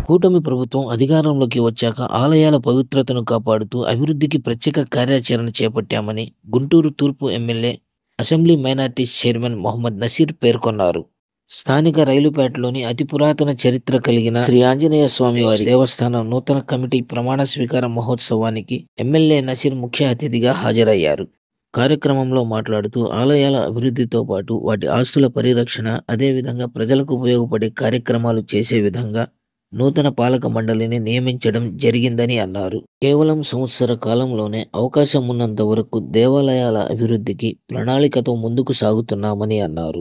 కూటమి ప్రభుత్వం అధికారంలోకి వచ్చాక ఆలయాల పవిత్రతను కాపాడుతూ అభివృద్ధికి ప్రత్యేక కార్యాచరణ చేపట్టామని గుంటూరు తూర్పు MLA assembly minorities chairman Mohammed Naseer పేర్కొన్నారు. స్థానిక రైలుపేటలోని అతి పురాతన చరిత్ర కలిగిన శ్రీ ఆంజనేయ స్వామి వారి దేవస్థానం నూతన కమిటీ ప్రమాణ స్వీకార మహోత్సవానికి ఎమ్మెల్యే నసీర్ ముఖ్య అతిథిగా హాజరయ్యారు. కార్యక్రమంలో మాట్లాడుతూ ఆలయాల అభివృద్ధితో పాటు వాటి ఆస్తుల పరిరక్షణ, అదేవిధంగా ప్రజలకు ఉపయోగపడే కార్యక్రమాలు చేసే విధంగా నూతన పాలక మండలిని నియమించడం జరిగిందని అన్నారు. కేవలం సంవత్సర కాలంలోనే అవకాశం ఉన్నంత వరకు దేవాలయాల అభివృద్ధికి ప్రణాళికతో ముందుకు సాగుతున్నామని అన్నారు.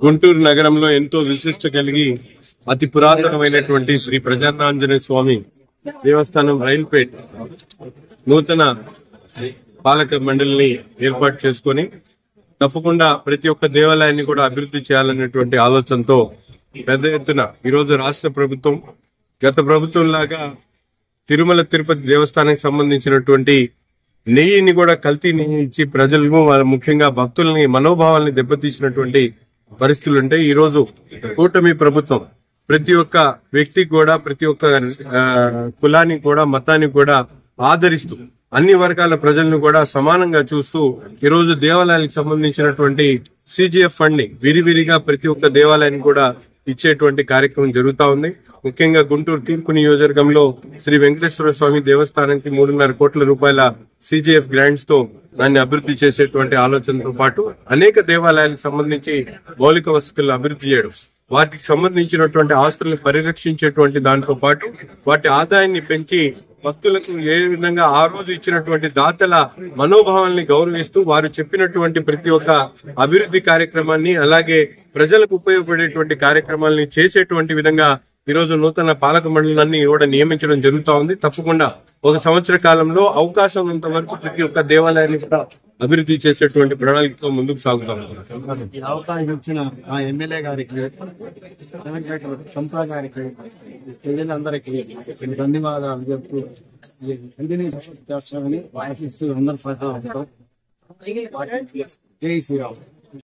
గుంటూరు నగరంలో ఎంతో విశిష్ట కలిగి అతి పురాతనమైనటువంటి శ్రీ ప్రసన్నాంజనేయ స్వామి దేవస్థానం రైల్పేట్ నూతన పాలక మండలిని ఏర్పాటు చేసుకుని తప్పకుండా ప్రతి ఒక్క దేవాలయాన్ని కూడా అభివృద్ధి చేయాలనేటువంటి ఆలోచనతో పెద్ద ఎత్తున ఈరోజు రాష్ట్ర ప్రభుత్వం గత ప్రభుత్వం లాగా తిరుమల తిరుపతి దేవస్థానానికి సంబంధించినటువంటి నెయ్యిని కూడా కల్తీ నెయ్యి ఇచ్చి ప్రజలను ముఖ్యంగా భక్తులని మనోభావాల్ని దెబ్బతీసినటువంటి పరిస్థితులు ఉంటాయి. ఈ రోజు కూటమి ప్రభుత్వం ప్రతి ఒక్క వ్యక్తికి కూడా, ప్రతి ఒక్క కులానికి కూడా, మతానికి కూడా ఆదరిస్తూ అన్ని వర్గాల ప్రజలను కూడా సమానంగా చూస్తూ ఈరోజు దేవాలయాలకు సంబంధించినటువంటి సిజిఎఫ్ ఫండ్ ని విరివిరిగా ప్రతి ఒక్క దేవాలయానికి కూడా ఇచ్చేటువంటి కార్యక్రమం జరుగుతా ఉంది. ముఖ్యంగా గుంటూరు తూర్పు నియోజకవర్గంలో శ్రీ వెంకటేశ్వర స్వామి దేవస్థానానికి 3.5 కోట్ల రూపాయల సిజిఎఫ్ గ్రాంట్స్ తో దాన్ని అభివృద్ధి చేసేటువంటి ఆలోచనతో పాటు అనేక దేవాలయాలకు సంబంధించి మౌలిక వసతులను అభివృద్ధి చేయడం, వాటికి సంబంధించినటువంటి ఆస్తులను పరిరక్షించేటువంటి దాంతో పాటు వాటి ఆదాయాన్ని పెంచి భక్తులకు ఏ విధంగా ఆ రోజు ఇచ్చినటువంటి దాతల మనోభావాల్ని గౌరవిస్తూ వారు చెప్పినటువంటి ప్రతి ఒక్క అభివృద్ధి కార్యక్రమాన్ని, అలాగే ప్రజలకు ఉపయోగపడేటువంటి కార్యక్రమాలని చేసేటువంటి విధంగా ఈరోజు నూతన పాలక మండలాన్ని కూడా నియమించడం జరుగుతూ ఉంది. తప్పకుండా 1 సంవత్సర కాలంలో అవకాశం ఉన్నంత వరకు ప్రతి ఒక్క దేవాలయాన్ని కూడా అభివృద్ధి చేసేటువంటి ప్రణాళికతో ముందుకు సాగుతాం. ఈ అవకాశం ఇచ్చిన ఆ ఎమ్మెల్యే గారికి, సంతా గారికి, ప్రజలందరికీ ధన్యవాదాలు చెప్తూ చేస్తామని ఆశిస్తూ అందరు సహా ఉంటాం. జై శ్రీరామ్.